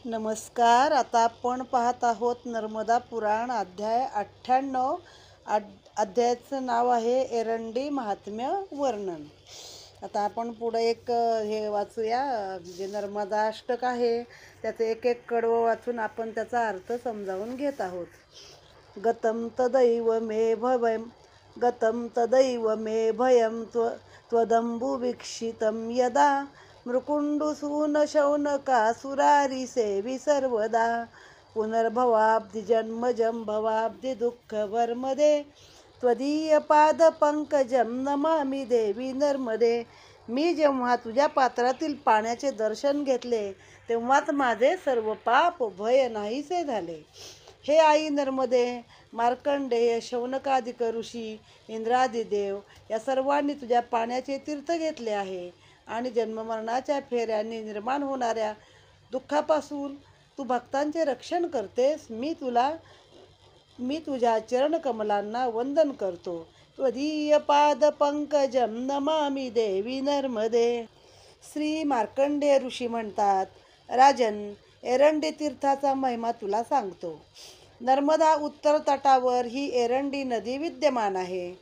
नमस्कार. आता आपण पाहत आहोत नर्मदा पुराण अध्याय 98. अध्यायाचं नाव आहे एरंडी महात्म्य वर्णन. आता आपण पुढे एक हे वाचूया, जे नर्मदा अष्टक आहे त्याचं एक एक कडवं वाचून आपण त्याचा अर्थ समजावून घेत आहोत. गतं तदैव मे भयं त्वदंबुवीक्षितं यदा मृकुण्डुसून शौनकासुरारिसेवि सर्वदा पुनर्भवाब्धिजन्मजं भवाब्धिदुःखवर्मदे त्वदीयपादपङ्कजं नमामि देवी नर्मदे. मी जेव्हा तुझ्या पात्रातील पाण्याचे दर्शन घेतले तेव्हाच माझे सर्व पाप भय नाहीसे झाले. हे आई नर्मदे, मार्कंडेय, शौनकादिक ऋषी, इंद्रादी देव या सर्वांनी तुझ्या पाण्याचे तीर्थ घेतले आहे आणि जन्ममरणाच्या फेऱ्यांनी निर्माण होणाऱ्या दुःखापासून तू भक्तांचे रक्षण करतेस. मी तुझ्या चरणकमलांना वंदन करतो. त्वदीय पाद पंकजम नमामि देवी नर्मदे. श्री मार्कंडेय ऋषी म्हणतात, राजन, एरंडी तीर्थाचा महिमा तुला सांगतो. नर्मदा उत्तर तटावर ही एरंडी नदी विद्यमान आहे.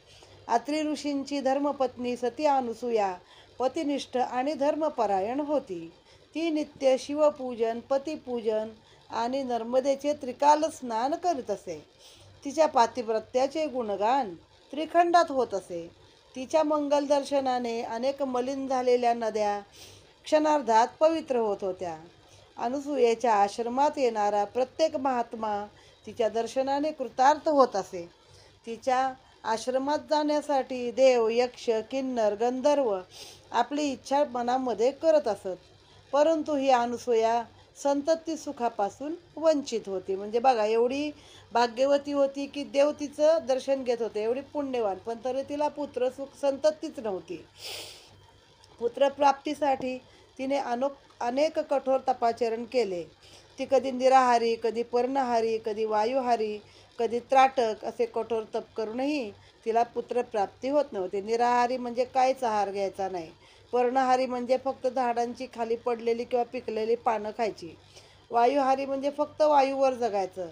अत्री ऋषींची धर्मपत्नी सती अनुसूया पतिनिष्ठ आणि धर्मपरायण होती. ती नित्य शिवपूजन, पतिपूजन आणि नर्मदेचे त्रिकाल स्नान करीत असे. तिच्या पातिव्रत्याचे गुणगान त्रिखंडात होत असे. तिच्या मंगल दर्शनाने अनेक मलिन झालेल्या नद्या क्षणार्धात पवित्र होत होत्या. अनुसूयेच्या आश्रमात येणारा प्रत्येक महात्मा तिच्या दर्शनाने कृतार्थ होत असे. तिच्या आश्रमात जाण्यासाठी देव, यक्ष, किन्नर, गंधर्व आपली इच्छा मनामध्ये करत असत. परंतु ही अनुसूया संतती सुखापासून वंचित होती. म्हणजे बघा, एवढी भाग्यवती होती की देव तिचं दर्शन घेत होते, एवढी पुण्यवान, पण तरी तिला पुत्र सुख संततीच नव्हती. पुत्रप्राप्तीसाठी तिने अनेक कठोर तपाचरण केले. ती कधी निराहारी, कधी पर्णहारी, कधी वायुहारी, कधी त्राटक असे कठोर तप करूनही तिला पुत्रप्राप्ती होत नव्हती. निराहारी म्हणजे काहीच आहार घ्यायचा नाही. पर्णहारी म्हणजे फक्त झाडांची खाली पडलेली किंवा पिकलेली पानं खायची. वायुहारी म्हणजे फक्त वायूवर जगायचं.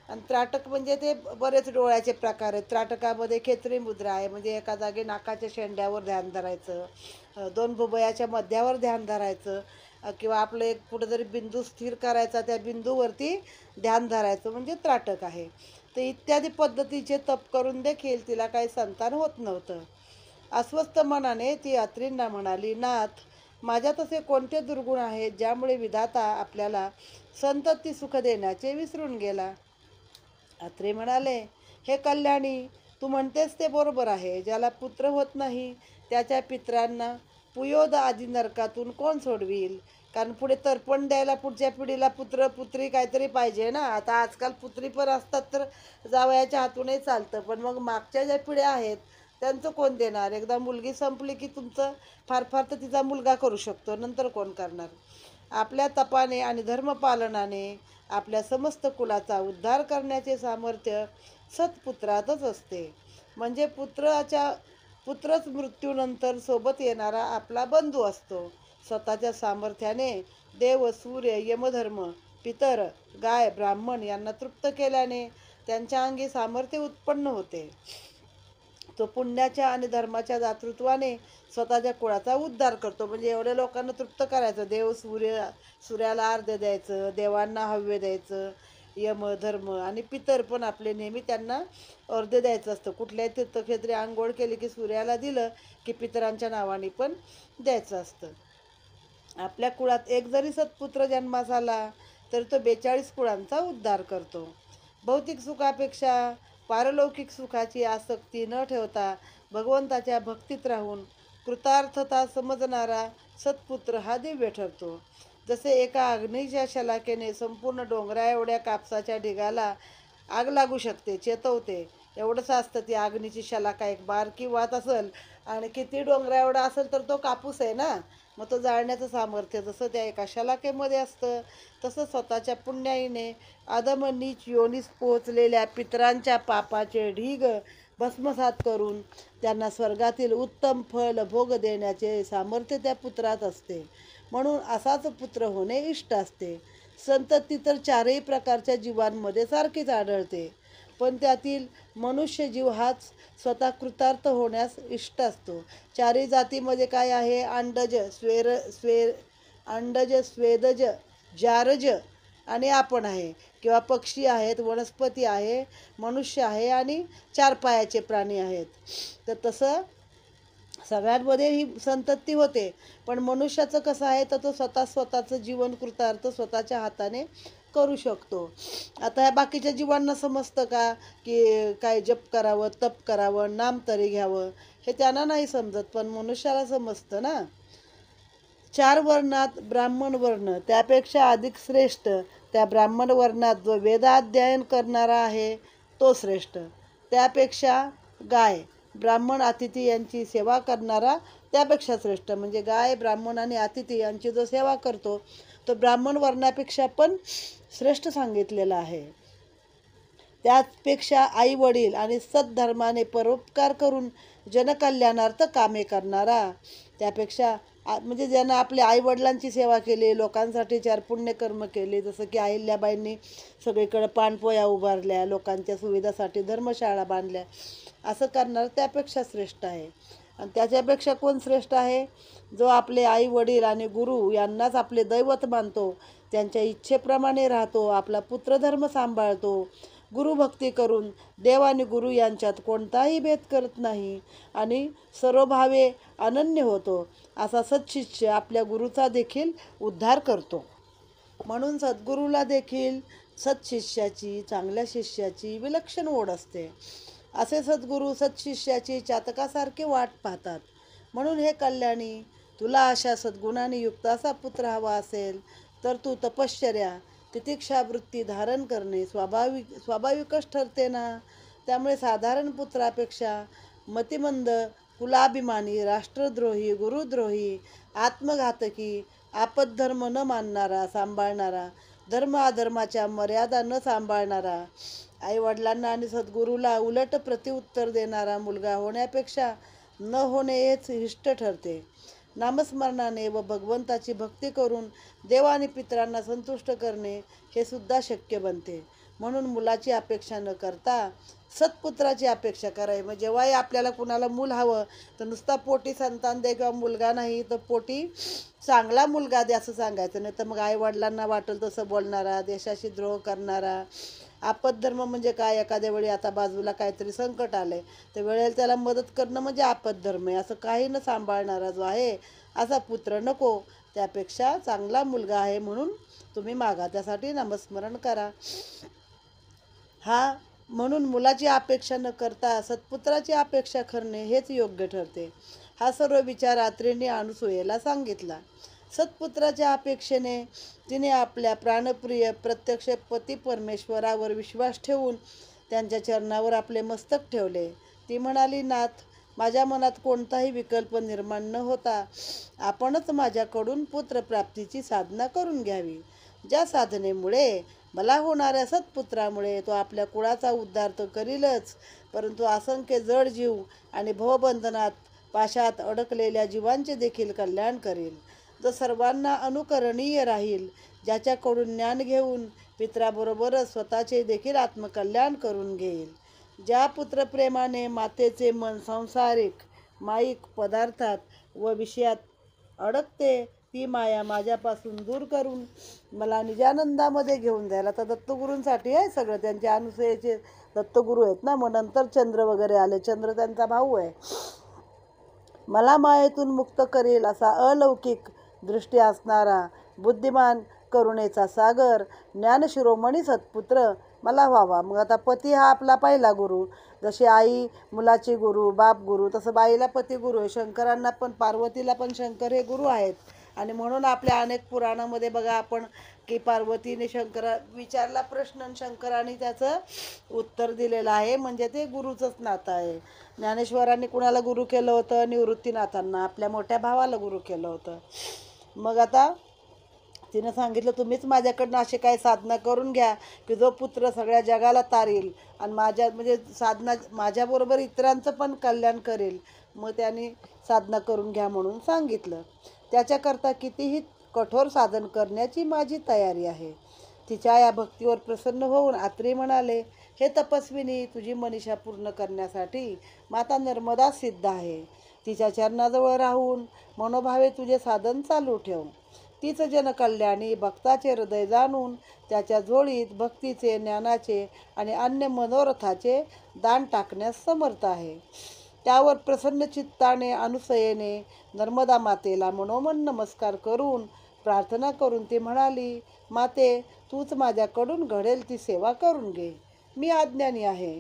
आणि त्राटक म्हणजे ते बरेच डोळ्याचे प्रकार आहेत. त्राटकामध्ये खेचरी मुद्रा आहे, म्हणजे एका जागी नाकाच्या शेंड्यावर ध्यान धरायचं, दोन भुबयाच्या मध्यावर ध्यान धरायचं, किंवा आपलं एक कुठं जरी बिंदू स्थिर करायचा, त्या बिंदूवरती ध्यान धरायचं, म्हणजे त्राटक आहे. तर इत्यादी पद्धतीचे तप करून देखील तिला काही संतान होत नव्हतं. अस्वस्थ मनाने ती अत्रींना म्हणाली, नाथ, माझ्यात असे कोणते दुर्गुण आहेत ज्यामुळे विधाता आपल्याला संतती सुख देण्याचे विसरून गेला. अत्री म्हणाले, हे कल्याणी, तू म्हणतेस ते बरोबर आहे. ज्याला पुत्र होत नाही त्याच्या पितरांना पुयोद आदी नरकातून कोण सोडविल? कारण पुढे तर्पण द्यायला पुढच्या पिढीला पुत्र पुत्री काहीतरी पाहिजे ना. आता आजकाल पुत्री पण असतात तर जावयाच्या हातूनही चालतं, पण मग मागच्या ज्या पिढ्या आहेत त्यांचं कोण देणार? एकदा मुलगी संपली की तुमचं फार फार तर तिचा मुलगा करू शकतो, नंतर कोण करणार? आपल्या तपाने आणि धर्मपालनाने आपल्या समस्त कुलाचा उद्धार करण्याचे सामर्थ्य सत्पुत्रातच असते. म्हणजे पुत्रच मृत्यूनंतर सोबत येणारा आपला बंधू असतो. स्वतःच्या सामर्थ्याने देव, सूर्य, यमधर्म, पितर, गाय, ब्राह्मण यांना तृप्त केल्याने त्यांच्या अंगी सामर्थ्य उत्पन्न होते. तो पुण्याच्या आणि धर्माच्या दातृत्वाने स्वतःच्या कुळाचा उद्धार करतो. म्हणजे एवढ्या लोकांना तृप्त करायचं. देव, सूर्याला अर्ध्य द्यायचं, देवांना हव्य द्यायचं, यम, धर्म आणि पितर पण आपले नेहमी त्यांना अर्ध्य द्यायचं असतं. कुठल्याही तीर्थक्षेत्री आंघोळ केली की सूर्याला दिलं की पितरांच्या नावाने पण द्यायचं असतं. आपल्या कुळात एक जरी सत्पुत्र जन्मास आला तर तो 42 कुळांचा उद्धार करतो. भौतिक सुखापेक्षा पारलौकिक सुखाची आसक्ती न ठेवता भगवंताच्या भक्तीत राहून कृतार्थता समजणारा सत्पुत्र हा दिव्य ठरतो. जसे एका अग्नीच्या शलाकेने संपूर्ण डोंगरा एवढ्या कापसाच्या ढिगाला आग लागू शकते, चेतवते, एवढंच असतं. ती अग्नीची शलाका एक बारकी वात असेल आणि किती डोंगरा एवढा असेल तर तो कापूस आहे ना, मग तो जाळण्याचं सामर्थ्य जसं त्या एका शलाकेमध्ये असतं, तसं स्वतःच्या पुण्याईने अधम नीच योनीस पोहोचलेल्या पितरांच्या पापाचे ढीग भस्मसात करून त्यांना स्वर्गातील उत्तम फल भोग देण्याचे सामर्थ्य त्या पुत्रात असते. म्हणून असाच पुत्र होणे इष्ट असते. संतती तर चारही प्रकारच्या जीवांमध्ये सारखीच आढळते, पण त्यातील मनुष्य जीव हाच स्वतः कृतार्थ होण्यास इष्ट असतो. चारही जातीमध्ये काय आहे? अंडज, स्वेदज, जारज आणि आपण आहे, किंवा पक्षी आहेत, वनस्पती आहे, मनुष्य आहे आणि चार पायाचे प्राणी आहेत. तर तसं सगळ्यांमध्ये ही संतती होते, पण मनुष्याचं कसं आहे, तर तो स्वतःचं जीवन कृतार्थ स्वतःच्या हाताने करू शकतो. आता ह्या बाकीच्या जीवांना समजतं का की काय जप करावं, तप करावं, नाम तरी घ्यावं, हे त्यांना नाही समजत, पण मनुष्याला समजतं ना. 4 वर्णात ब्राह्मण वर्ण त्यापेक्षा अधिक श्रेष्ठ. त्या ब्राह्मण वर्णात जो वेदाध्ययन करणारा आहे तो श्रेष्ठ. त्यापेक्षा गाय, ब्राह्मण अतिथी यांची सेवा करणारा त्यापेक्षा श्रेष्ठ. म्हणजे गाय, ब्राह्मण आणि अतिथी यांची जो सेवा करतो तो ब्राह्मण वर्णापेक्षा पण श्रेष्ठ सांगितलेला आहे. त्यापेक्षा आई वडील आणि सद्धर्माने परोपकार करून जनकल्याणार्थ कामे करणारा त्यापेक्षा म्हणजे ज्यानं आपल्या आईवडिलांची सेवा केली, लोकांसाठी 4 पुण्यकर्म केले, जसं की अहिल्याबाईंनी सगळीकडे पाणपोया उभारल्या, लोकांच्या सुविधासाठी धर्मशाळा बांधल्या, असं करणार त्यापेक्षा श्रेष्ठ आहे. आणि त्याच्यापेक्षा कोण श्रेष्ठ आहे? जो आपले आई वडील आणि गुरु यांनाच आपले दैवत मानतो, त्यांच्या इच्छेप्रमाणे राहतो, आपला पुत्रधर्म सांभाळतो, गुरुभक्ती करून देव आणि गुरु यांच्यात कोणताही भेद करत नाही आणि सर्वभावे अनन्य होतो, असा सत्शिष्य आपल्या गुरुचा देखील उद्धार करतो. म्हणून सद्गुरूला देखील सत्शिष्याची, चांगल्या शिष्याची विलक्षण ओढ असते. असे सद्गुरू सत्शिष्याची चातकासारखे वाट पाहतात. म्हणून हे कल्याणी, तुला अशा सद्गुणाने युक्त असा पुत्र हवा असेल तर तू तपश्चर्या, तितिक्षा वृत्ती धारण करणे स्वाभाविकच ठरते ना. त्यामुळे साधारण पुत्रापेक्षा मतिमंद, कुलाभिमानी, राष्ट्रद्रोही, गुरुद्रोही, आत्मघातकी, आपद्धर्म न मानणारा, सांभाळणारा, धर्म अधर्माच्या मर्यादा न सांभाळणारा, आईवडिलांना आणि सद्गुरूला उलट प्रत्युत्तर देणारा मुलगा होण्यापेक्षा न होणे हेच इष्ट ठरते. नामस्मरणाने व भगवंताची भक्ती करून देव आणि पितरांना संतुष्ट करणे हे सुद्धा शक्य बनते. म्हणून मुलाची अपेक्षा न करता सत्पुत्राची अपेक्षा करावी. मग जेव्हाही आपल्याला कुणाला मूल हवं तर नुसता पोटी संतान दे किंवा मुलगा नाही तर पोटी चांगला मुलगा दे असं सांगायचं. नाही तर मग आईवडिलांना वाटेल तसं बोलणारा, देशाशी द्रोह करणारा. आपद्धर्म म्हणजे काय? एखाद्या वेळी आता बाजूला काहीतरी संकट आलंय तर वेळेला त्याला मदत करणं म्हणजे आपद्धर्म आहे. असं काही न सांभाळणारा जो आहे असा पुत्र नको. त्यापेक्षा चांगला मुलगा आहे म्हणून तुम्ही मागा, त्यासाठी नामस्मरण करा. म्हणून मुलाची अपेक्षा न करता सत्पुत्राची अपेक्षा करणे हेच योग्य ठरते. हा सर्व विचार अत्रेंनी अनसूयेला सांगितला. सत्पुत्राच्या अपेक्षेने तिने आपल्या प्राणप्रिय प्रत्यक्ष पती परमेश्वरावर विश्वास ठेवून त्यांच्या चरणावर आपले मस्तक ठेवले. ती म्हणाली, नाथ, माझ्या मनात कोणताही विकल्प निर्माण न होता आपणच माझ्याकडून पुत्रप्राप्तीची साधना करून घ्यावी. ज्या साधनेमुळे मला होणाऱ्या सत्पुत्रामुळे तो आपल्या कुळाचा उद्धार तर करीलच, परंतु असंख्य जड जीव आणि भवबंधनात पाशात अडकलेल्या जीवांचे देखील कल्याण करेल. जो सर्वांना अनुकरणीय राहील, ज्याच्याकडून ज्ञान घेऊन पित्राबरोबरच स्वतःचे देखील आत्मकल्याण करून घेईल. ज्या पुत्रप्रेमाने मातेचे मन सांसारिक माईक पदार्थात व विषयात अडकते, ती माया माझ्यापासून दूर करून मला निजानंदामध्ये घेऊन जायला. आता दत्तगुरूंसाठी आहे सगळं. त्यांचे अनुसयाचे दत्तगुरू आहेत ना. मग नंतर चंद्र वगैरे आले. चंद्र त्यांचा भाऊ आहे. मला मायेतून मुक्त करेल असा अलौकिक दृष्टी असणारा बुद्धिमान, करुणेचा सागर, ज्ञानशिरोमणी सत्पुत्र मला व्हावा. मग आता पती हा आपला पहिला गुरु. जशी आई मुलाची गुरु, बाप गुरु, तसं बाईला पती गुरु आहे. शंकरांना पण, पार्वतीला पण शंकर हे गुरु आहेत. आणि म्हणून आपल्या अनेक पुराणामध्ये बघा आपण की पार्वतीने विचारला प्रश्न आणि शंकराने त्याचं उत्तर दिलेलं आहे. म्हणजे ते गुरुचंच नातं आहे. ज्ञानेश्वरांनी कुणाला गुरु केलं होतं? निवृत्तीनाथांना, आपल्या मोठ्या भावाला गुरु केलं होतं. मग आता तिनं सांगितलं, तुम्हीच माझ्याकडनं अशी काही साधना करून घ्या की जो पुत्र सगळ्या जगाला तारील आणि म्हणजे साधना माझ्याबरोबर इतरांचं पण कल्याण करेल. मग त्यांनी साधना करून घ्या म्हणून सांगितलं. त्याच्याकरता कितीही कठोर साधन करण्याची माझी तयारी आहे. तिच्या या भक्तीवर प्रसन्न होऊन आत्री म्हणाले, हे तपस्विनी, तुझी मनीषा पूर्ण करण्यासाठी माता नर्मदा सिद्ध आहे. तिच्या चरणाजवळ राहून मनोभावे तुझे साधन चालू ठेव. तीच जनकल्याणी भक्ताचे हृदय जाणून त्याच्या झोळीत भक्तीचे, ज्ञानाचे आणि अन्य मनोरथाचे दान टाकण्यास समर्थ आहे. त्यावर प्रसन्न चित्ताने अनुसयेने नर्मदा मातेला मनोमन नमस्कार करून प्रार्थना करून ती म्हणाली, माते, तूच माझ्याकडून घडेल ती सेवा करून घे. मी अज्ञानी आहे.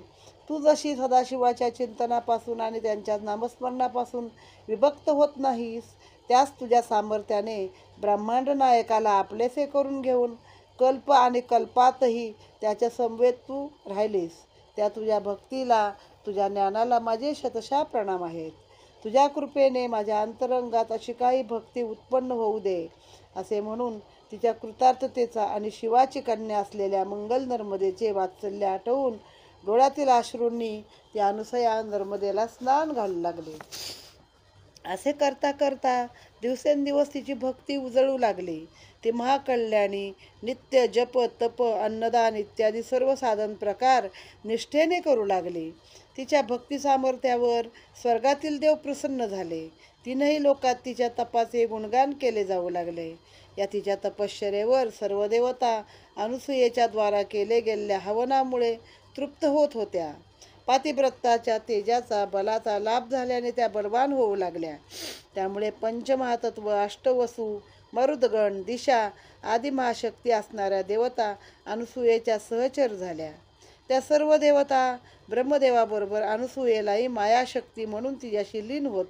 तू जशी सदाशिवाच्या चिंतनापासून आणि त्यांच्या नामस्मरणापासून विभक्त होत नाहीस, त्यास तुझ्या सामर्थ्याने ब्रह्मांड नायकाला आपलेसे करून घेऊन कल्प आणि कल्पातही त्याच्या समवेत तू राहिलीस. त्या तुझ्या भक्तीला, तुझ्या ज्ञानाला माझे शतशः प्रणाम आहेत. तुझ्या कृपेने माझ्या अंतरंगात अशी काही भक्ती उत्पन्न होऊ दे. असे म्हणून तिच्या कृतार्थतेचा आणि शिवाची कन्या असलेल्या मंगल नर्मदेचे वात्सल्य आठवून डोळ्यातील अश्रूंनी ती अनुसया नर्मदेला स्नान घालू लागली. असे करता करता दिवसेंदिवस तिची भक्ती उजळू लागली. ती महाकल्याणी नित्य जप, तप, अन्नदान इत्यादी सर्व साधन प्रकार निष्ठेने करू लागली. तिच्या भक्ती सामर्थ्यावर स्वर्गातील देव प्रसन्न झाले. तीनही लोकात तिच्या तपाचे गुणगान केले जाऊ लागले. या तिच्या तपश्चर्येवर सर्व देवता अनुसूयेच्या द्वारा केले गेलेल्या हवनामुळे तृप्त होत होत्या. पातिव्रताच्या तेजाचा, बलाचा लाभ झाल्याने त्या बलवान होऊ लागल्या. त्यामुळे पंचमहातत्व, अष्टवसू, मरुदगण, दिशा आदी महाशक्ती असणाऱ्या देवता अनुसूयेच्या सहचर झाल्या. त्या सर्व देवता ब्रह्मदेवाबरोबर अनुसूयेलाही मायाशक्ती म्हणून तिच्याशी लीन होत.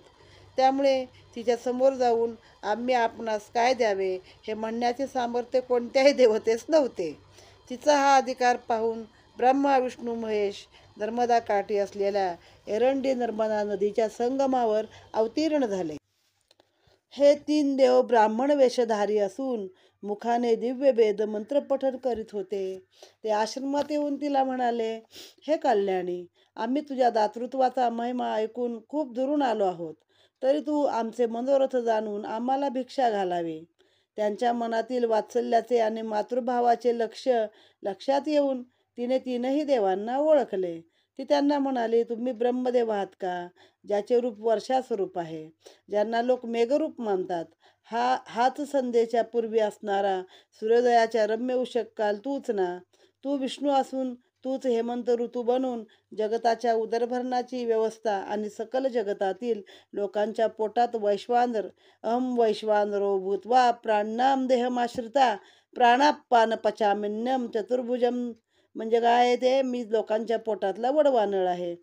त्यामुळे तिच्या समोर जाऊन आम्ही आपणास काय द्यावे हे म्हणण्याचे सामर्थ्य कोणत्याही देवतेस नव्हते. तिचा हा अधिकार पाहून ब्रह्मा, विष्णू, महेश नर्मदा काठी असलेल्या एरंडी नर्मदा नदीच्या संगमावर अवतीर्ण झाले. हे तीन देव ब्राह्मण वेशधारी असून मुखाने दिव्य वेद मंत्र पठण करीत होते. ते आश्रमात येऊन तिला म्हणाले, हे कल्याणी, आम्ही तुझ्या दातृत्वाचा महिमा ऐकून खूप दुरून आलो आहोत. तरी तू आमचे मनोरथ जाणून आम्हाला भिक्षा घालावी. त्यांच्या मनातील वात्सल्याचे आणि मातृभावाचे लक्षात येऊन तिने तीनही देवांना ओळखले. ती त्यांना म्हणाली, तुम्ही ब्रह्मदेव आहात का, ज्याचे रूप वर्षास्वरूप आहे, ज्यांना लोक मेघरूप मानतात. हाच संध्येच्या पूर्वी असणारा सूर्योदयाच्या रम्य उषक काल तूच ना. तू विष्णू असून तूच हेमंत ऋतू बनून जगताच्या उदरभरणाची व्यवस्था आणि सकल जगतातील लोकांच्या पोटात वैश्वानर अहम वैश्वानरो भूत्वा प्राणाम देहमाश्रिता प्राणापान पचामिन्यम चतुर्भुजम. म्हणजे काय ते, मी लोकांच्या पोटातला वडवानळ आहे.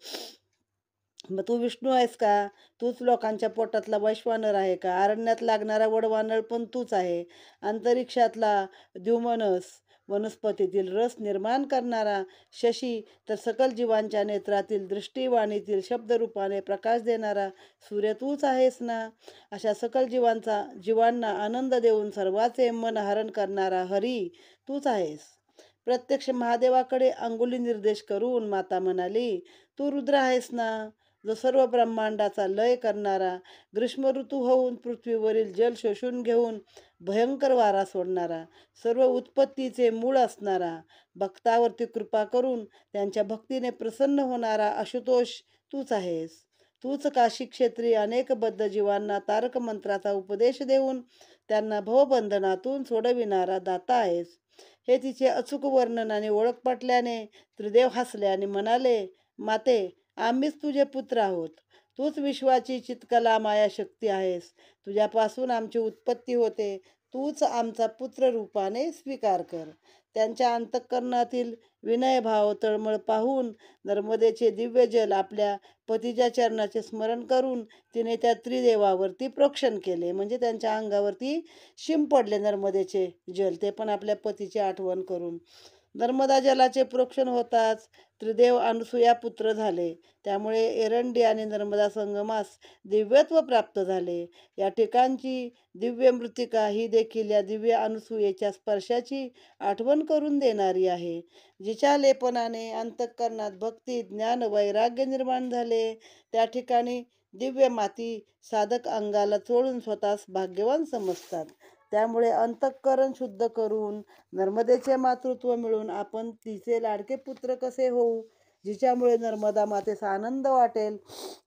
मग तू विष्णू आहेस का? तूच लोकांच्या पोटातला वैश्वानर आहे का? अरण्यात लागणारा वडवानळ पण तूच आहे. अंतरिक्षातला द्युमनस, वनस्पतीतील रस निर्माण करणारा शशी, तर सकल जीवांच्या नेत्रातील दृष्टी, वाणीतील शब्दरूपाने प्रकाश देणारा सूर्य तूच आहेस ना. अशा सकल जीवांना आनंद देऊन सर्वाचे मन हरण करणारा हरी तूच आहेस. प्रत्यक्ष महादेवाकडे अंगुली निर्देश करून माता म्हणाली, तू रुद्र आहेस ना, जो सर्व ब्रह्मांडाचा लय करणारा, ग्रीष्म ऋतू होऊन पृथ्वीवरील जल शोषून घेऊन भयंकर वारा सोडणारा, सर्व उत्पत्तीचे मूळ असणारा, भक्तावरती कृपा करून त्यांच्या भक्तीने प्रसन्न होणारा आशुतोष तूच आहेस. तूच काशी क्षेत्री अनेक बद्ध जीवांना तारक मंत्राचा उपदेश देऊन त्यांना भवबंधनातून सोडविणारा दाता आहेस. हे तिचे अचूक वर्णन आणि ओळख पटल्याने त्रिदेव हसले आणि म्हणाले, माते, आम्हीच तुझे पुत्र आहोत. तूच विश्वाची चित्कला माया शक्ती आहेस. तुझ्यापासून आमची उत्पत्ती होते. तूच आमचा पुत्र रूपाने स्वीकार कर. त्यांच्या अंतःकरणातील विनयभाव तळमळ पाहून नर्मदेचे दिव्य जल आपल्या पतीच्या चरणाचे स्मरण करून तिने त्या त्रिदेवावरती प्रोक्षण केले. म्हणजे त्यांच्या अंगावरती शिंपडले नर्मदेचे जल, ते पण आपल्या पतीची आठवण करून. नर्मदा जलाचे प्रोक्षण होताच त्रिदेव अनुसूया पुत्र झाले. त्यामुळे एरंडी आणि नर्मदा संगमास दिव्यत्व प्राप्त झाले. या ठिकाणची दिव्य मृत्तिका ही देखील या दिव्य अनुसूयेच्या स्पर्शाची आठवण करून देणारी आहे, जिच्या लेपनाने अंतःकरणात भक्ती, ज्ञान, वैराग्य निर्माण झाले. त्या ठिकाणी दिव्य माती साधक अंगाला चोळून स्वतःस भाग्यवान समजतात. त्यामुळे अंतःकरण शुद्ध करून नर्मदेचे मातृत्व मिळून आपण तिचे लाडके पुत्र कसे होऊ, जिच्यामुळे नर्मदा मातेचा आनंद वाटेल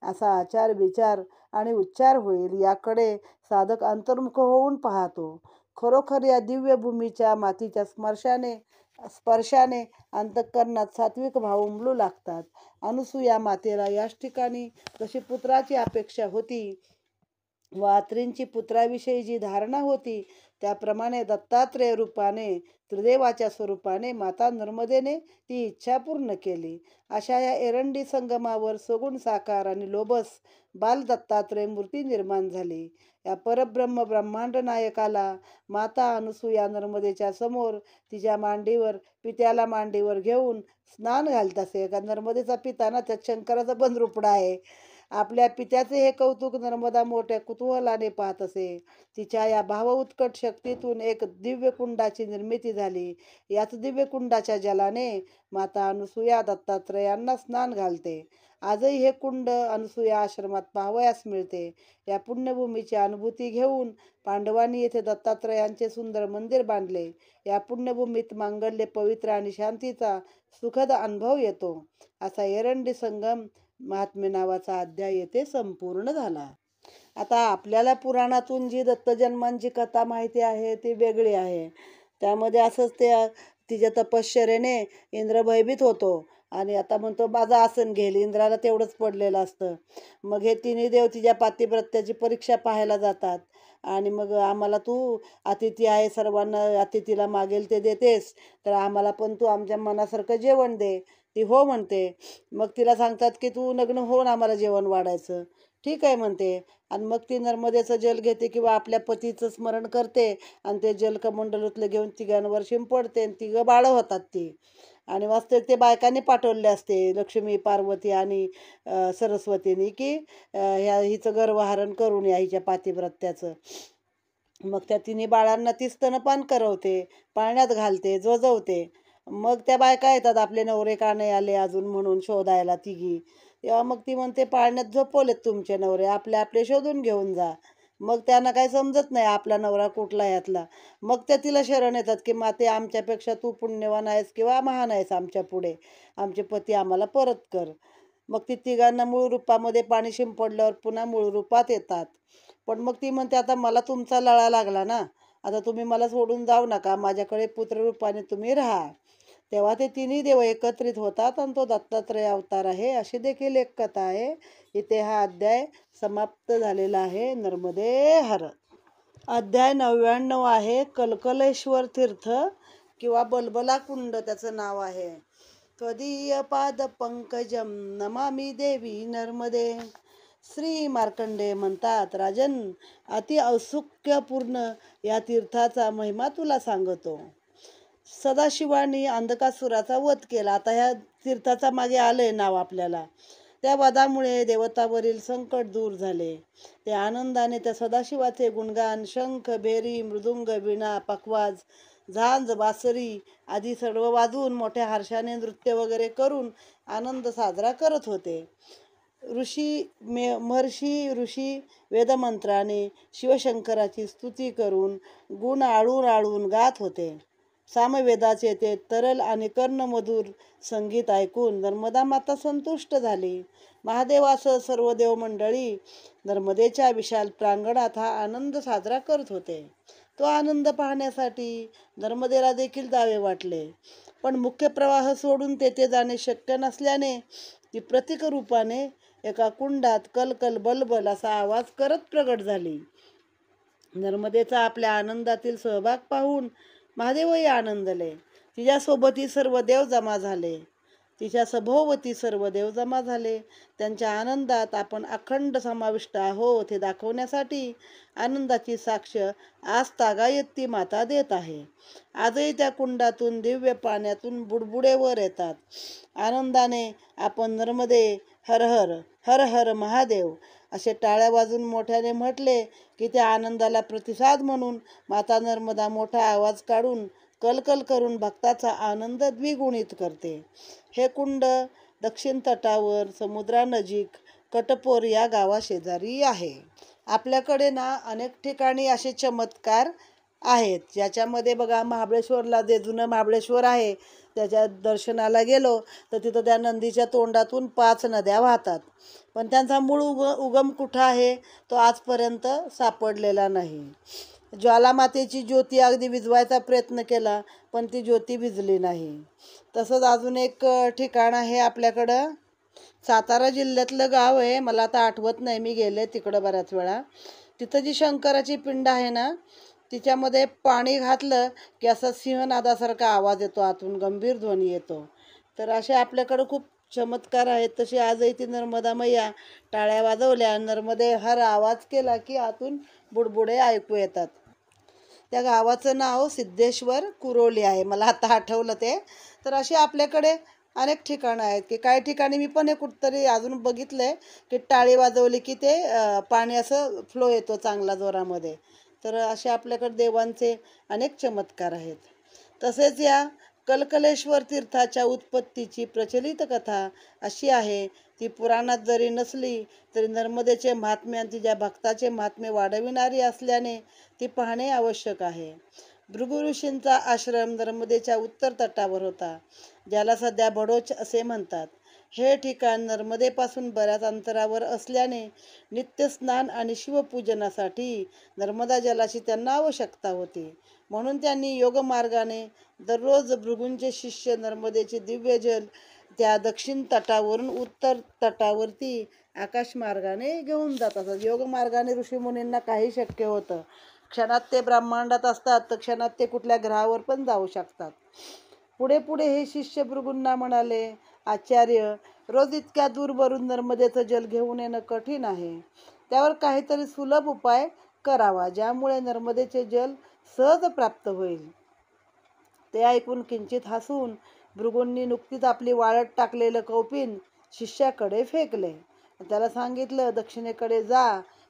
असा आचार विचार आणि उच्चार होईल, याकडे साधक अंतर्मुख होऊन पाहतो. खरोखर या दिव्य भूमीच्या मातीच्या स्पर्शाने अंतःकरणात सात्विक भाव उमलू लागतात. अनुसूया मातेला याच ठिकाणी जशी पुत्राची अपेक्षा होती व अत्रींची पुत्राविषयी जी धारणा होती, त्याप्रमाणे दत्तात्रेय रूपाने त्रिदेवाच्या स्वरूपाने माता नर्मदेने ती इच्छा पूर्ण केली. अशा या एरंडी संगमावर सगुण साकार आणि लोभस बाल दत्तात्रेय मूर्ती निर्माण झाली. या परब्रह्म ब्रह्मांड नायकाला माता अनुसूया नर्मदेच्या समोर तिच्या मांडीवर पित्याला मांडीवर घेऊन स्नान घालत असे. का नर्मदेचा पिता ना, त्यात शंकराचा पण रुपडा आहे. आपल्या पित्याचे हे कौतुक नर्मदा मोठ्या कुतूहलाने पाहत असे. तिच्या या भाव उत्कट शक्तीतून एक दिव्य कुंडाची निर्मिती झाली. याच दिव्य कुंडाच्या जलाने माता अनुसूया दत्तात्रेयांना स्नान घालते. आजही हे कुंड अनुसूया आश्रमात पाहावयास मिळते. या पुण्यभूमीची अनुभूती घेऊन पांडवांनी येथे दत्तात्रेयांचे सुंदर मंदिर बांधले. या पुण्यभूमीत मांगल्य, पवित्र आणि शांतीचा सुखद अनुभव येतो. असा एरंडी संगम महात्म्य नावाचा अध्याय येथे संपूर्ण झाला. आता आपल्याला पुराणातून जी दत्तजन्मांची कथा माहिती आहे ती वेगळी आहे. त्यामध्ये असंच तिच्या तपश्चर्येने इंद्र भयभीत होतो आणि आता म्हणतो माझं आसन घेईल. इंद्राला तेवढंच पडलेलं असतं. मग हे तिन्ही देव तिच्या पातिव्रत्याची परीक्षा पाहायला जातात आणि मग आम्हाला तू अतिथी आहे, सर्वांना अतिथीला मागेल ते देतेस, तर आम्हाला पण तू आमच्या मनासारखं जेवण दे. ती हो म्हणते. मग तिला सांगतात की तू नग्न होऊन आम्हाला जेवण वाढायचं. ठीक आहे म्हणते. आणि मग ती नर्मदेचं जल घेते किंवा आपल्या पतीचं स्मरण करते आणि ते जल कमंडलूतलं घेऊन तिघांवर शिंपडते आणि तिघं बाळं होतात ती. आणि वास्तविक ते बायकांनी पाठवले असते, लक्ष्मी, पार्वती आणि सरस्वतीने, की हिचं गर्भहरण करून या हिच्या पातिव्रत्याचं. मग त्या तिन्ही बाळांना ती स्तनपान करवते, पाळण्यात घालते, जोजवते. मग त्या बायका येतात आपले नवरे का नाही आले अजून म्हणून शोधायला तिघी. तेव्हा मग ती म्हणते पाळण्यात झोपवलेत तुमचे नवरे, आपले आपले शोधून घेऊन जा. मग त्यांना काही समजत नाही आपला नवरा कुठला यातला. मग त्या तिला शरण येतात की माते, आमच्यापेक्षा तू पुण्यवान आहेस किंवा महान आहेस आमच्या पुढे, आमचे पती आम्हाला परत कर. मग ती तिघांना मूळ रूपामध्ये पाणी शिंपडल्यावर पुन्हा मूळ रूपात येतात. पण मग ती म्हणते आता मला तुमचा लळा लागला ना, आता तुम्ही मला सोडून जाऊ नका, माझ्याकडे पुत्ररूपाने तुम्ही राहा. तेव्हा ते तिन्ही देव एकत्रित होतात आणि तो दत्तात्रेय अवतार आहे, अशी देखील एक कथा आहे. इथे हा अध्याय समाप्त झालेला आहे. नर्मदे हर. अध्याय 99 आहे. कलकलेश्वर तीर्थ किंवा बलबला कुंड त्याचं नाव आहे. त्वदीय पाद पंकजम नमामि देवी नर्मदे. श्री मार्कंडे म्हणतात, राजन, अति औत्सुक्यपूर्ण या तीर्थाचा महिमा तुला सांगतो. सदाशिवानी अंधकासुराचा वध केला. आता ह्या तीर्थाचा मागे आलंय नाव आपल्याला. त्या वधामुळे देवतावरील संकट दूर झाले. ते आनंदाने त्या सदाशिवाचे गुणगान शंख, भेरी, मृदुंग, वीणा, पखवाज, झांज, बासरी आदी सर्व वाजवून मोठ्या हर्षाने नृत्य वगैरे करून आनंद साजरा करत होते. महर्षी ऋषी वेदमंत्राने शिवशंकराची स्तुती करून गुण आळून आळून गात होते. सामवेदाचे ते तरल आणि कर्णमधुर संगीत ऐकून नर्मदा माता संतुष्ट झाली. महादेवासह सर्व देवमंडळी नर्मदेच्या विशाल प्रांगणात हा आनंद साजरा करत होते. तो आनंद पाहण्यासाठी नर्मदेला देखील जावे वाटले. पण मुख्य प्रवाह सोडून तेथे जाणे शक्य नसल्याने ती प्रतीक रूपाने एका कुंडात कलकल बलबल असा आवाज करत प्रगट झाली. नर्मदेचा आपल्या आनंदातील सहभाग पाहून महादेवही आनंदले. तिच्यासोबती सर्व देव जमा झाले. तिच्या सभोवती सर्व देव जमा झाले. त्यांच्या आनंदात आपण अखंड समाविष्ट आहोत हे दाखवण्यासाठी आनंदाची साक्ष आज तागायत माता देत आहे. आजही त्या कुंडातून दिव्य पाण्यातून बुडबुडे वर येतात. आनंदाने आपण नर्मदे हर हर, हर हर महादेव असे टाळ्या वाजून मोठ्याने म्हटले की त्या आनंदाला प्रतिसाद म्हणून माता नर्मदा मोठा आवाज काढून कलकल करून भक्ताचा आनंद द्विगुणित करते. हे कुंड दक्षिण तटावर समुद्रानजीक कटपोर या गावाशेजारी आहे. आपल्याकडे ना अनेक ठिकाणी असे चमत्कार आहेत, ज्याच्यामध्ये बघा महाबळेश्वरला जे जुनं महाबळेश्वर आहे त्याच्या दर्शनाला गेलो तर तिथं त्या नंदीच्या तोंडातून 5 नद्या वाहतात. पण त्यांचा मूळ उगम कुठं आहे तो आजपर्यंत सापडलेला नाही. ज्वालामातेची ज्योती अगदी विझवायचा प्रयत्न केला पण ती ज्योती विझली नाही. तसंच अजून एक ठिकाण आहे आपल्याकडं, सातारा जिल्ह्यातलं गाव आहे, मला आता आठवत नाही, मी गेले तिकडं बऱ्याच वेळा. तिथं जी शंकराची पिंड आहे ना तिच्यामध्ये पाणी घातलं की असा सिंहनादासारखा आवाज येतो, आतून गंभीर ध्वनी येतो. तर असे आपल्याकडं खूप चमत्कार आहेत. तशी आजही ती नर्मदा मैया टाळ्या वाजवल्या, नर्मदे हर आवाज केला की आतून बुडबुडे ऐकू येतात. त्या गावाचं नाव सिद्धेश्वर कुरोली आहे, मला आता आठवलं ते. तर अशी आपल्याकडे अनेक ठिकाणं आहेत की काही ठिकाणी मी पण हे कुठंतरी अजून बघितलंय की टाळी वाजवली की ते पाणी असं फ्लो येतो चांगला जोरामध्ये. तर असे आपल्याकडे देवांचे अनेक चमत्कार आहेत. तसेच या कलकलेश्वर तीर्थाच्या उत्पत्तीची प्रचलित कथा अशी आहे, ती पुराणात जरी नसली तरी नर्मदेचे महात्म्य आणि तिच्या भक्ताचे महात्म्य वाढविणारी असल्याने ती पाहणे आवश्यक आहे. भृगु ऋषींचा आश्रम नर्मदेच्या उत्तर तटावर होता, ज्याला सध्या बडोच असे म्हणतात. हे ठिकाण नर्मदेपासून बऱ्याच अंतरावर असल्याने नित्यस्नान आणि शिवपूजनासाठी नर्मदा जलाची त्यांना आवश्यकता होती. म्हणून त्यांनी योगमार्गाने दररोज भृगूंचे शिष्य नर्मदेचे दिव्य जल त्या दक्षिण तटावरून उत्तर तटावरती आकाशमार्गाने घेऊन जात असत. योगमार्गाने ऋषीमुनींना काही शक्य होतं. क्षणात ते ब्रह्मांडात असतात तर क्षणात ते कुठल्या ग्रहावर पण जाऊ शकतात. पुढे पुढे हे शिष्य भृगूंना म्हणाले, आचार्य, रोज इतक्या दूरवरून नर्मदेचं जल घेऊन येणं कठीण आहे. त्यावर काहीतरी सुलभ उपाय करावा ज्यामुळे नर्मदेचे जल सहज प्राप्त होईल. ते ऐकून किंचित हसून भृगूंनी नुकतीच आपली वाळत टाकलेलं कौपिन शिष्याकडे फेकले. त्याला सांगितलं, दक्षिणेकडे जा,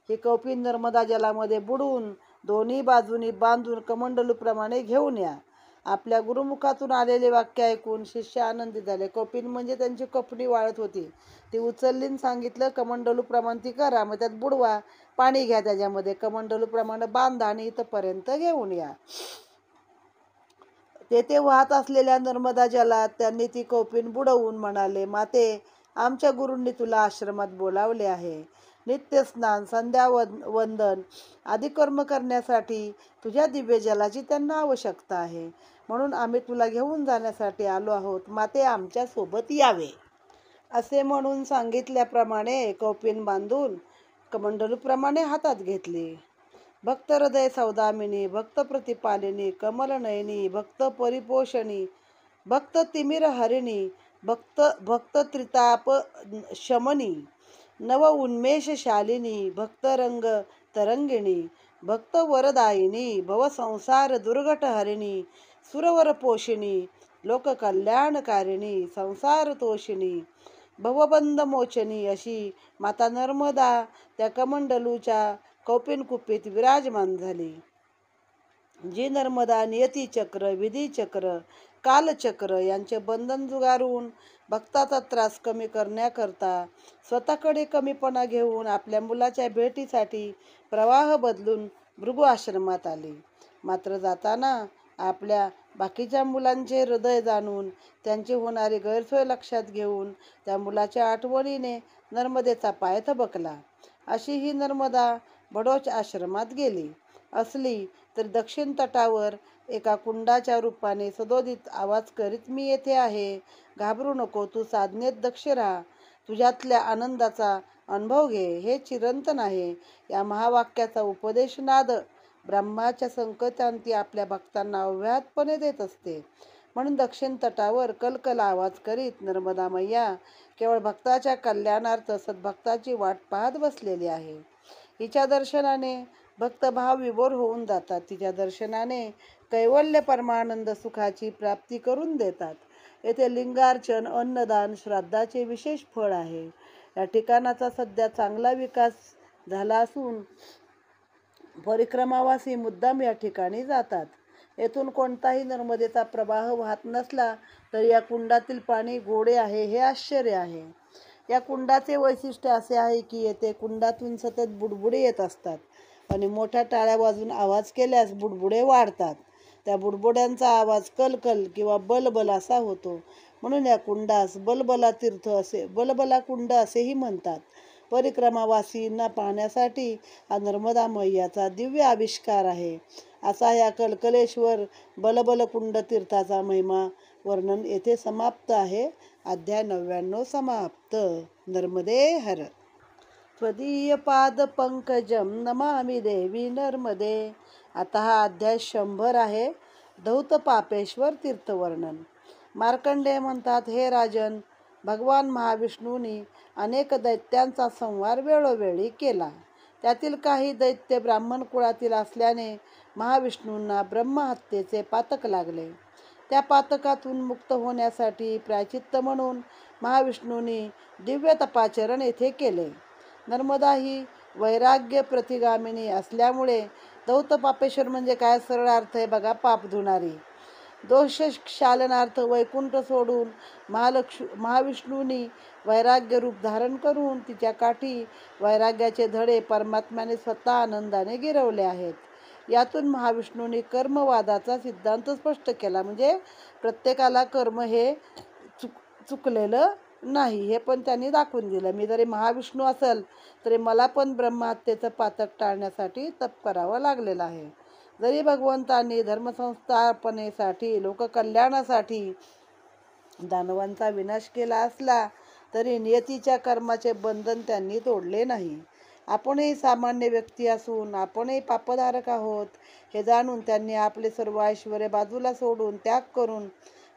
हे कौपिन नर्मदा जलामध्ये बुडवून दोन्ही बाजूनी बांधून कमंडलूप्रमाणे घेऊन या. आपल्या गुरुमुखातून आलेले वाक्य ऐकून शिष्य आनंदित झाले. कौपिन म्हणजे त्यांची कपडी वाळत होती, ती उचललीन सांगितलं, कमंडलूप्रमाणे ती करा, मग त्यात बुडवा, पाणी घ्या, त्याच्यामध्ये कमंडलूप्रमाणे बांधा आणि इथपर्यंत घेऊन या. तेथे वाहत असलेल्या नर्मदा जलात त्यांनी ती कौपिन बुडवून म्हणाले, माते, आमच्या गुरूंनी तुला आश्रमात बोलावले आहे. नित्य स्नान, संध्या वंदन आदी कर्म करण्यासाठी तुझ्या दिव्य जलाची त्यांना आवश्यकता आहे. म्हणून आम्ही तुला घेऊन जाण्यासाठी आलो आहोत. माते, आमच्या सोबत यावे. असे म्हणून सांगितल्याप्रमाणे कौपिन बांधून कमंडलूप्रमाणे हातात घेतली. भक्त हृदय सौदामिनी, भक्त प्रतिपालिनी, कमलनयनी, भक्त परिपोषणी, भक्त तिमिर हरिणी, भक्त त्रिताप शमनी, नव उन्मेषशालिनी, भक्त रंग तरंगिणी, भक्त वरदायिनी, भवसंसार दुर्घट हरिणी, सुरवर पोषिणी, लोककल्याणकारिणी, संसार तोषिणी, भवबंध मोचनी अशी माता नर्मदा त्या कमंडलूच्या कौपिन कुपीत विराजमान झाली. जी नर्मदा नियतीचक्र, विधीचक्र, कालचक्र यांचे बंधन जुगारून भक्ताचा त्रास कमी करण्याकरता स्वतःकडे कमीपणा घेऊन आपल्या मुलाच्या भेटीसाठी प्रवाह बदलून भृगु आश्रमात आली. मात्र जाताना आपल्या बाकीच्या मुलांचे हृदय जाणून त्यांची होणारी गैरसोय लक्षात घेऊन त्या मुलाच्या आठवणीने नर्मदेचा पाय थबकला. अशी ही नर्मदा बडोच आश्रमात गेली असली तर दक्षिण तटावर एका कुंडाच्या रूपाने सदोदित आवाज करीत, मी येथे आहे, घाबरू नको, तू साधनेत दक्ष राहा, तुझ्यातल्या आनंदाचा अनुभव घे, हे चिरंतन आहे. या महावाक्याचा उपदेशनाद ब्रह्माच्या संकेतांती आपल्या भक्तांना अव्याहतपणे देत असते. म्हणून दक्षिण तटावर कलकल आवाज करीत नर्मदा मैया केवळ भक्ताच्या कल्याणार्थ सद्भक्ताची वाट पाहत बसलेली आहे. हिच्या दर्शनाने भक्तभाव विभोर होऊन जातात. तिच्या दर्शनाने कैवल्य परमानंद सुखाची प्राप्ती करून देतात. येथे लिंगार्चन, अन्नदान, श्राद्धाचे विशेष फळ आहे. या ठिकाणाचा सध्या चांगला विकास झाला असून परिक्रमावासी मुद्दाम या ठिकाणी जातात. येथून कोणताही नर्मदेचा प्रवाह वाहत नसला तरी या कुंडातील पाणी गोडे आहे, हे आश्चर्य आहे. या कुंडाचे वैशिष्ट्य असे आहे की येथे कुंडातून सतत बुडबुडे येत असतात. आणि मोठ्या टाळ्या वाजून आवाज केल्यास बुडबुडे वाढतात. त्या बुडबुड्यांचा आवाज कलकल किंवा बलबल असा होतो. म्हणून या कुंडास बलबला कुंड असेही म्हणतात. परिक्रमावासींना पाहण्यासाठी हा नर्मदा मैयाचा दिव्य आविष्कार आहे. असा या कलकलेश्वर बलबलकुंड तीर्थाचा महिमा वर्णन येथे समाप्त आहे. अध्याय 99 समाप्त. नर्मदे हर. त्वदीय पाद पंकजम नमामि देवी नर्मदे. आता हा अध्याय 100 आहे. धौत पापेश्वर तीर्थवर्णन. मार्कंडेय म्हणतात, हे राजन, भगवान महाविष्णूंनी अनेक दैत्यांचा संहार वेळोवेळी केला. त्यातील काही दैत्य ब्राह्मण कुळातील असल्याने महाविष्णूंना ब्रह्महत्येचे पातक लागले. त्या पातकातून मुक्त होण्यासाठी प्रायचित्त म्हणून महाविष्णूंनी दिव्य तपाचरण येथे केले. नर्मदा ही वैराग्य प्रतिगामिनी असल्यामुळे धौत पापेश्वर म्हणजे काय, सरळ अर्थ आहे बघा, पाप धुणारी. दोष क्षालनार्थ वैकुंठ सोडून महाविष्णूंनी वैराग्य रूप धारण करून तिच्या काठी वैराग्याचे धडे परमात्म्याने स्वतः आनंदाने गिरवले आहेत. यातून महाविष्णूंनी कर्मवादाचा सिद्धांत स्पष्ट केला. म्हणजे प्रत्येकाला कर्म हे चुकलेलं नाही हे पण त्यांनी दाखवून दिलं. मी जरी महाविष्णू असेल तरी मला पण ब्रह्महत्येचं पातक टाळण्यासाठी तप करावं लागलेलं आहे. जरी भगवंतांनी धर्मसंस्थापनेसाठी लोककल्याणासाठी दानवांचा विनाश केला असला तरी नियतीच्या कर्माचे बंधन त्यांनी तोडले नाही. आपणही सामान्य व्यक्ती असून आपणही पापधारक आहोत हे जाणून त्यांनी आपले सर्व ऐश्वर्य बाजूला सोडून त्याग करून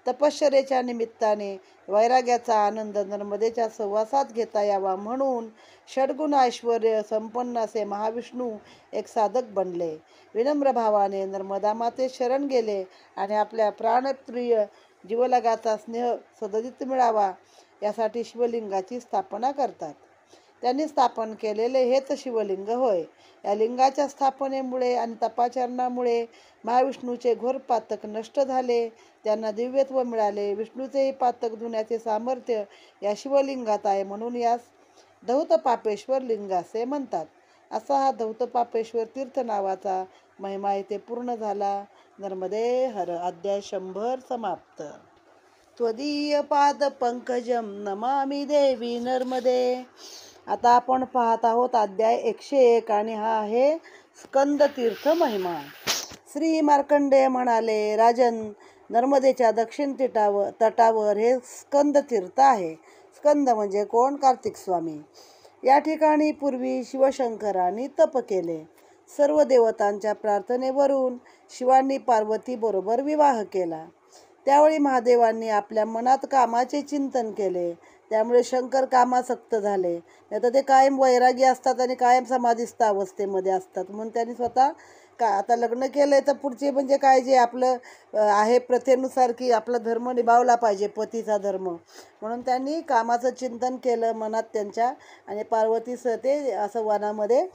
तपश्चर्येच्या निमित्ताने वैराग्याचा आनंद नर्मदेच्या सहवासात घेता यावा म्हणून षड्गुण ऐश्वर्य संपन्न असे महाविष्णू एक साधक बनले. विनम्र भावाने नर्मदा माते शरण गेले आणि आपल्या प्राणप्रिय जीवलगाचा स्नेह सदतीत मिळावा यासाठी शिवलिंगाची स्थापना करतात. त्यांनी स्थापन केलेले हेच शिवलिंग होय. या लिंगाच्या स्थापनेमुळे आणि तपाचरणामुळे महाविष्णूचे घोर पातक नष्ट झाले, त्यांना दिव्यत्व मिळाले. विष्णूचेही पातक धुण्याचे सामर्थ्य या शिवलिंगात आहे म्हणून यास धौत पापेश्वर लिंग असे म्हणतात. असा हा धौत पापेश्वर तीर्थ नावाचा महिमा येथे पूर्ण झाला. नर्मदे हर. अध्याय 100 समाप्त. त्वदीय पाद पंकजम नमामि देवी नर्मदे. आता आपण पाहत आहोत अध्याय 101 आणि हा आहे स्कंद तीर्थ महिमा. श्री मार्कंडेय म्हणाले, राजन, नर्मदेच्या दक्षिण तटावर हे स्कंद तीर्थ आहे. स्कंद म्हणजे कोण? कार्तिक स्वामी. या ठिकाणी पूर्वी शिवशंकरांनी तप केले. सर्व देवतांच्या प्रार्थनेवरून शिवांनी पार्वती बरोबर विवाह केला. त्यावेळी महादेवांनी आपल्या मनात कामाचे चिंतन केले. त्यामुळे शंकर कामासक्त झाले. नाही तर ते कायम वैरागी असतात आणि कायम समाधिस्थ अवस्थेमध्ये असतात. म्हणून त्यांनी स्वतः आता लग्न केलंय तर पुढचे म्हणजे काय, जे आपलं आहे प्रथेनुसार की आपला धर्म निभावला पाहिजे, पतीचा धर्म. म्हणून त्यांनी कामाचं चिंतन केलं मनात त्यांच्या आणि पार्वतीसह ते असं वनामध्ये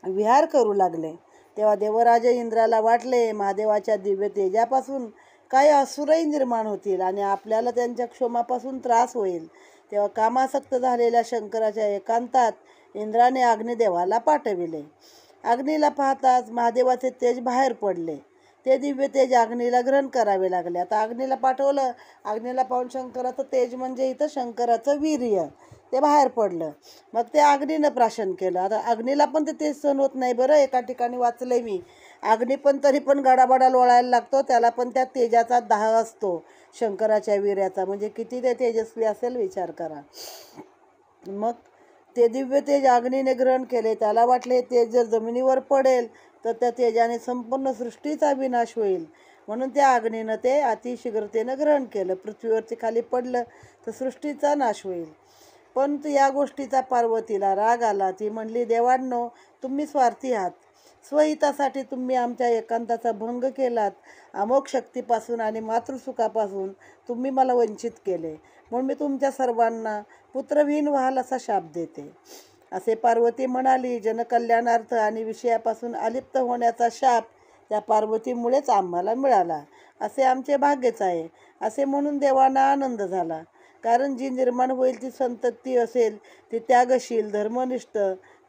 विहार करू लागले. तेव्हा देवराज इंद्राला वाटले महादेवाच्या दिव्य तेजापासून काही असुरही निर्माण होतील आणि आपल्याला त्यांच्या क्षोमापासून त्रास होईल. तेव्हा कामासक्त झालेल्या शंकराच्या एकांतात इंद्राने अग्निदेवाला पाठविले. अग्नीला पाहताच महादेवाचे तेज बाहेर पडले. ते दिव्य तेज अग्नीला ग्रहण करावे लागले. आता अग्नीला पाठवलं, अग्नीला पाहून शंकराचं तेज म्हणजे इथं शंकराचं वीर्य ते बाहेर पडलं. मग ते अग्नीनं प्राशन केलं. आता अग्नीला पण ते तेज सहन होत नाही. बरं, एका ठिकाणी वाचलंय मी, अग्नी पण तरी पण गडाबडा लोळायला लागतो, त्याला पण त्या तेजाचा दाह असतो शंकराच्या वीर्याचा. म्हणजे किती ते तेजस्वी असेल विचार करा. मग ते दिव्य तेज अग्नीने ग्रहण केले. त्याला वाटले तेज जर जमिनीवर पडेल तर त्या तेजाने संपूर्ण सृष्टीचा विनाश होईल. म्हणून त्या अग्नीनं ते अतिशीघ्रतेनं ग्रहण केलं. पृथ्वीवरती खाली पडलं तर सृष्टीचा नाश होईल. पण या गोष्टीचा पार्वतीला राग आला. ती म्हणली, देवांनो, तुम्ही स्वार्थी आहात. स्वहितासाठी तुम्ही आमच्या एकांताचा भंग केलात. अमोघ शक्तीपासून आणि मातृसुखापासून तुम्ही मला वंचित केले. म्हणून मी तुमच्या सर्वांना पुत्रविहीन व्हाल असा शाप देते. असे पार्वती म्हणाली. जनकल्याणार्थ आणि विषयापासून अलिप्त होण्याचा शाप त्या पार्वतीमुळेच आम्हाला मिळाला, असे आमचे भाग्यच आहे. असे म्हणून देवांना आनंद झाला. कारण जी निर्माण होईल ती संतती असेल ती त्यागशील, धर्मनिष्ठ,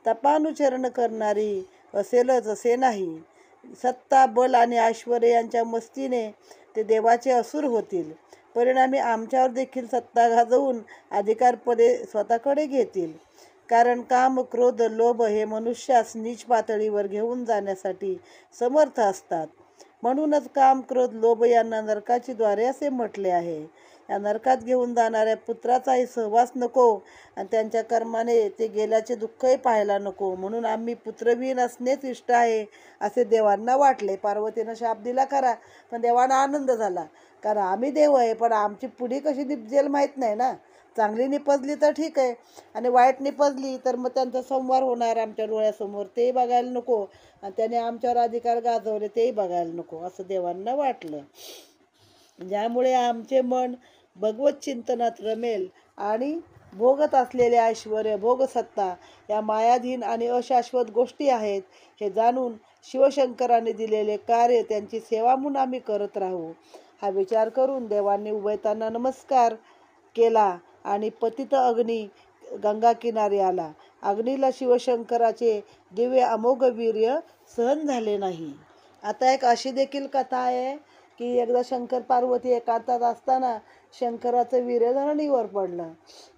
तपानुचरण करणारी, असेलच असे नाही. सत्ता, बल आणि ऐश्वर यांच्या मस्तीने ते देवाचे असुर होतील. परिणामी आमच्यावर देखील सत्ता गाजवून अधिकारपदे स्वतःकडे घेतील. कारण काम, क्रोध, लोभ हे मनुष्यास नीच पातळीवर घेऊन जाण्यासाठी समर्थ असतात. म्हणूनच काम, क्रोध, लोभ यांना नरकाची द्वारे असे म्हटले आहे. या नरकात घेऊन जाणाऱ्या पुत्राचाही सहवास नको आणि त्यांच्या कर्माने ते गेल्याचे दुःखही पाहायला नको. म्हणून आम्ही पुत्रविहीन असणेच इष्ट आहे असे देवांना वाटले. पार्वतीनं शाप दिला खरा, पण देवांना आनंद झाला. कारण आम्ही देव आहे, पण आमची पुढी कशी निपजेल माहीत नाही ना. चांगली निपजली तर ठीक आहे, आणि वाईट निपजली तर मग त्यांचा संहार होणार आमच्या डोळ्यासमोर, तेही बघायला नको. आणि त्याने आमच्यावर अधिकार गाजवले तेही बघायला नको असं देवांना वाटलं. ज्यामुळे आमचे मन भगवत चिंतनात रमेल आणि भोगत असलेले ऐश्वर, भोगसत्ता या मायाधीन आणि अशाश्वत गोष्टी आहेत हे जाणून शिवशंकरांनी दिलेले कार्य त्यांची सेवा म्हणून आम्ही करत राहू. हा विचार करून देवांनी उभयतांना नमस्कार केला आणि पतित अग्नी गंगा किनारी आला. अग्नीला शिवशंकराचे दिव्य अमोघ वीर्य सहन झाले नाही. आता एक अशी देखील कथा आहे की एकदा शंकर पार्वती एकांतात असताना शंकराचं वीर्य धरणीवर पडलं.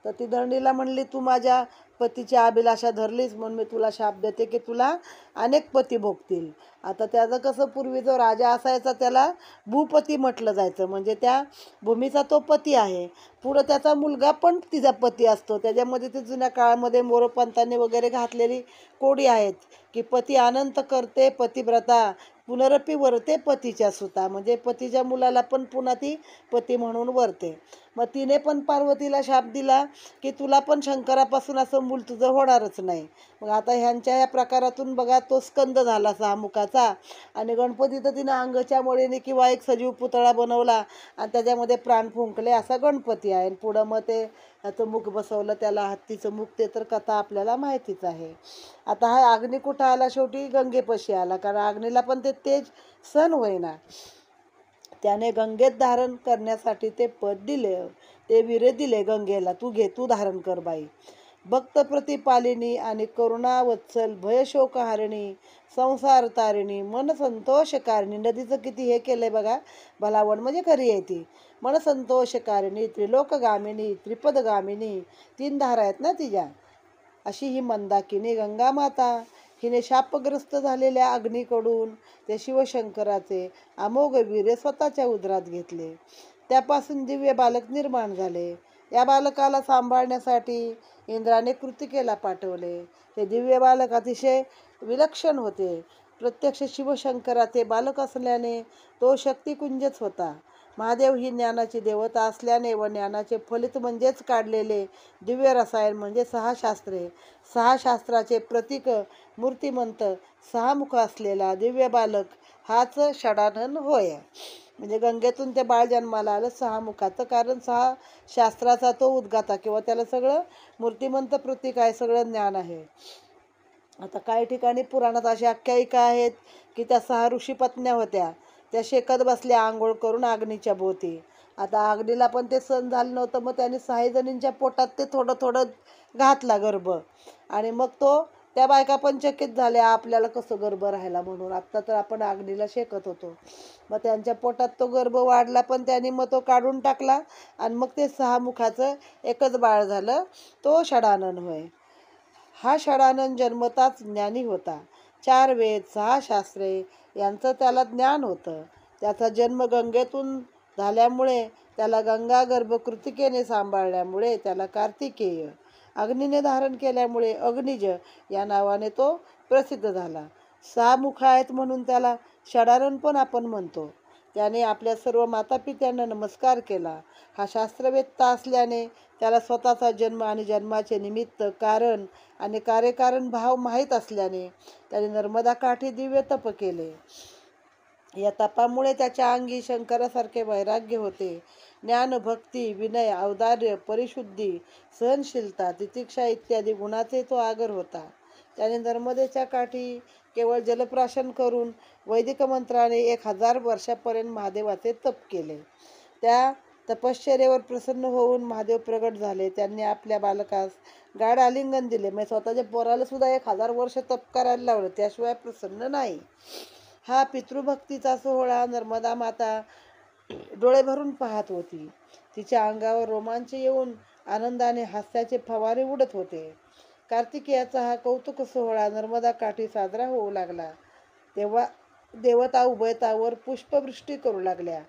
तर ती धरणीला म्हणली, तू माझ्या पतीची अभिलाषा धरलीस म्हणून मी तुला शाप देते की तुला अनेक पती भोगतील. आता त्याचं कसं, पूर्वी जो राजा असायचा त्याला भूपती म्हटलं जायचं, म्हणजे त्या भूमीचा तो पती आहे. पुढं त्याचा मुलगा पण तिचा पती असतो. त्याच्यामध्ये ते जुन्या काळामध्ये मोरोपंतांनी वगैरे घातलेली कोडी आहेत की पती अनंत करते पतिव्रता, पुनरपी वरते पतीच्या सुता. म्हणजे पतीच्या मुलाला पण पुन्हा ती पती म्हणून वरते. मग तिने पण पार्वतीला शाप दिला की तुला पण शंकरापासून असं मूल तुझं होणारच नाही. मग आता ह्यांच्या या प्रकारातून बघा तो स्कंद झाला सहामुखाचा. आणि गणपती तर तिनं अंगच्या मुळेने किंवा एक सजीव पुतळा बनवला आणि त्याच्यामध्ये प्राण फुंकले असा गणपती आहे. पुढं मग ते ह्याचं मुख बसवलं त्याला, हत्तीचं मुख, ते तर कथा आपल्याला माहितीच आहे. आता हा अग्नी कुठं आला, शेवटी गंगेपाशी आला. कारण अग्नीला पण ते तेज सहन होईना. त्याने गंगेत धारण करण्यासाठी ते पद दिले, ते वीर्य दिले गंगेला, तू घे, तू धारण कर बाई. भक्त प्रतिपालिनी आणि करुणावत्सल, भयशोकहारिणी, संसार तारिणी, मन संतोषकारिणी. नदीचं किती हे केलंय बघा, भलावण म्हणजे खरी आहे ती. मन संतोषकारिणी, त्रिलोकगामिनी, त्रिपदगामिनी, 3 धारा आहेत ना तिच्या. अशी ही मंदाकिनी गंगा माता, हिने शापग्रस्त झालेल्या अग्नीकडून ते शिवशंकराचे अमोघ वीर्य स्वतःच्या उदरात घेतले. त्यापासून दिव्य बालक निर्माण झाले. या बालकाला सांभाळण्यासाठी इंद्राने कृतिकेला पाठवले. हे दिव्य बालक अतिशय विलक्षण होते. प्रत्यक्ष शिवशंकराचे बालक असल्याने तो शक्तिकुंजच होता. महादेव ही ज्ञानाची देवता असल्याने व ज्ञानाचे फलित म्हणजेच काढलेले दिव्य रसायन म्हणजे 6 शास्त्रे, 6 शास्त्राचे प्रतीक मूर्तिमंत 6 मुख असलेला दिव्य बालक हाच षडानन होय. म्हणजे गंगेतून ते बाळ जन्माला आलं 6 मुखाचं, कारण 6 शास्त्राचा तो उद्गाता किंवा त्याला सगळं मूर्तिमंत प्रतीक आहे, सगळं ज्ञान आहे. आता काही ठिकाणी पुराणात अशी आख्यायिका आहेत की त्या 6 ऋषीपत्न्या होत्या, त्या शेकत बसल्या आंघोळ करून अग्नीच्या भोवती. आता अग्नीला पण ते सहन झालं नव्हतं, मग त्याने 6 जणींच्या पोटात ते थोडं थोडं घातला गर्भ. आणि मग तो त्या बायका पण चकित झाल्या, आपल्याला कसं गर्भ राहिला म्हणून. आत्ता तर आपण अग्नीला शेकत होतो. मग त्यांच्या पोटात तो गर्भ वाढला, पण त्यांनी मग तो काढून टाकला आणि मग ते 6 मुखाचं एकच बाळ झालं, तो षडानन होय. हा षडानन जन्मताच ज्ञानी होता. 4 वेद, 6 शास्त्रे यांचं त्याला ज्ञान होतं. त्याचा जन्म गंगेतून झाल्यामुळे त्याला गंगा गर्भ, कृतिकेने सांभाळल्यामुळे त्याला कार्तिकेय, अग्नीने धारण केल्यामुळे अग्निज या नावाने तो प्रसिद्ध झाला. 6 मुख आहेत म्हणून त्याला षडानन पण आपण म्हणतो. त्याने आपल्या सर्व मातापित्यांना नमस्कार केला. हा शास्त्रवेत्ता असल्याने त्याला स्वतःचा जन्म आणि जन्माचे निमित्त, कारण आणि कार्यकारण भाव माहीत असल्याने त्याने नर्मदा काठी दिव्य तप केले. या तपामुळे त्याच्या अंगी शंकरासारखे वैराग्य होते. ज्ञान, भक्ती, विनय, औदार्य, परिशुद्धी, सहनशीलता, तितिक्षा इत्यादी गुणाचे तो आगर होता. त्याने नर्मदेच्या काठी केवळ जलप्राशन करून वैदिक मंत्राने 1000 वर्षापर्यंत महादेवाचे तप केले. तपश्चर्येवर प्रसन्न होऊन महादेव प्रगट झाले. त्यांनी आपल्या बालकास गाढ आलिंगन दिले. म्हणजे स्वतःच्या पोराला सुद्धा 1000 वर्ष तप करायला लावलं, त्याशिवाय प्रसन्न नाही. हा पितृभक्तीचा सोहळा नर्मदा माता डोळे भरून पाहत होती. तिच्या अंगावर रोमांच येऊन आनंदाने हास्याचे फवारे उडत होते. कार्तिकेयाचा हा कौतुक सोहळा नर्मदा काठी साजरा होऊ लागला तेव्हा देवता उभयतावर पुष्पवृष्टी करू लागल्या.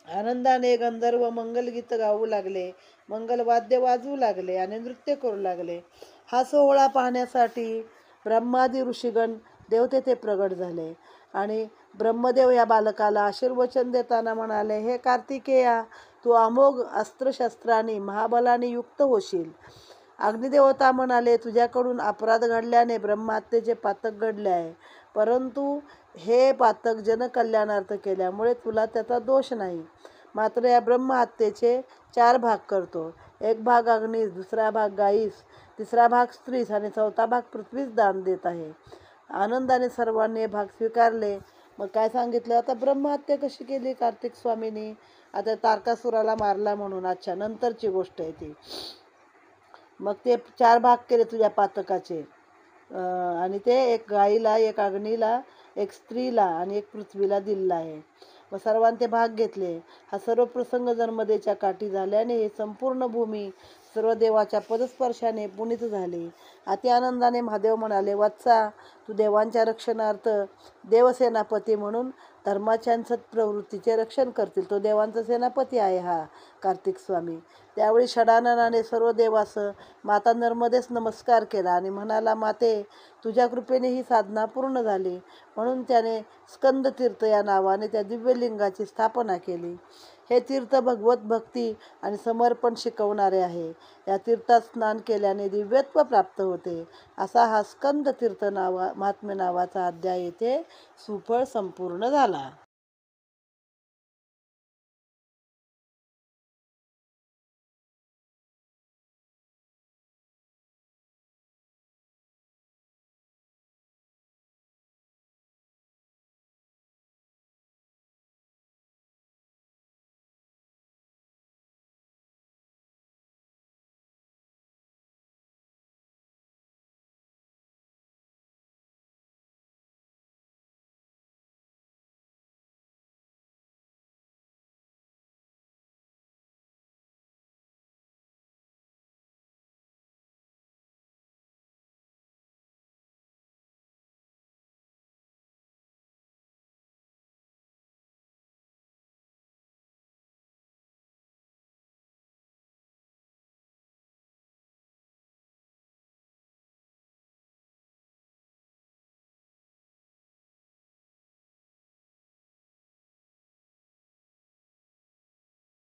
आनंदाने गंधर्व मंगलगीत गाऊ लागले, मंगलवाद्य वाजवू लागले आणि नृत्य करू लागले. हा सोहळा पाहण्यासाठी ब्रह्मादी ऋषीगण देव तेथे प्रगट झाले आणि ब्रह्मदेव या बालकाला आशीर्वचन देताना म्हणाले, हे कार्तिकेया, तू अमोघ अस्त्रशस्त्रांनी महाबलाने युक्त होशील. अग्निदेवता म्हणाले, तुझ्याकडून अपराध घडल्याने ब्रह्महत्येचे पातक घडले आहे, परंतु हे पातक जनकल्याणार्थ केल्यामुळे तुला त्याचा दोष नाही. मात्र या ब्रह्महत्येचे 4 भाग करतो. 1 भाग अग्नीस, 2रा भाग गायीस, 3रा भाग स्त्रीस आणि 4था भाग पृथ्वीस दान देत आहे. आनंदाने सर्वांनी हे भाग स्वीकारले. मग काय सांगितलं, आता ब्रह्महत्या कशी केली कार्तिक स्वामींनी? आता तारकासुराला मारला म्हणून. अच्छा, नंतरची गोष्ट आहे ती. मग ते 4 भाग केले तुझ्या पातकाचे, आणि ते 1 गाईला, 1 अग्नीला, 1 स्त्रीला आणि 1 पृथ्वीला दिलेला आहे. मग सर्वांचे भाग घेतले. हा सर्व प्रसंग नर्मदेच्या काठी झाल्याने ही संपूर्ण भूमी सर्व देवाच्या पदस्पर्शाने पुनीत झाली. अति आनंदाने महादेव म्हणाले, वत्सा, तू देवांच्या रक्षणार्थ देवसेनापती म्हणून धर्माच्या सत्प्रवृत्तीचे रक्षण करतील. तो देवांचा सेनापती आहे हा कार्तिक स्वामी. त्यावेळी षडाननाने सर्व देवास माता नर्मदेस नमस्कार केला आणि म्हणाला, माते, तुझ्या कृपेने ही साधना पूर्ण झाली. म्हणून त्याने स्कंद तीर्थ या नावाने त्या दिव्यलिंगाची स्थापना केली. हे तीर्थ भगवत भक्ती आणि समर्पण शिकवणारे आहे. या तीर्थात स्नान केल्याने दिव्यत्व प्राप्त होते. असा हा स्कंद तीर्थ महात्म्य नावाचा अध्याय येथे सुफळ संपूर्ण झाला.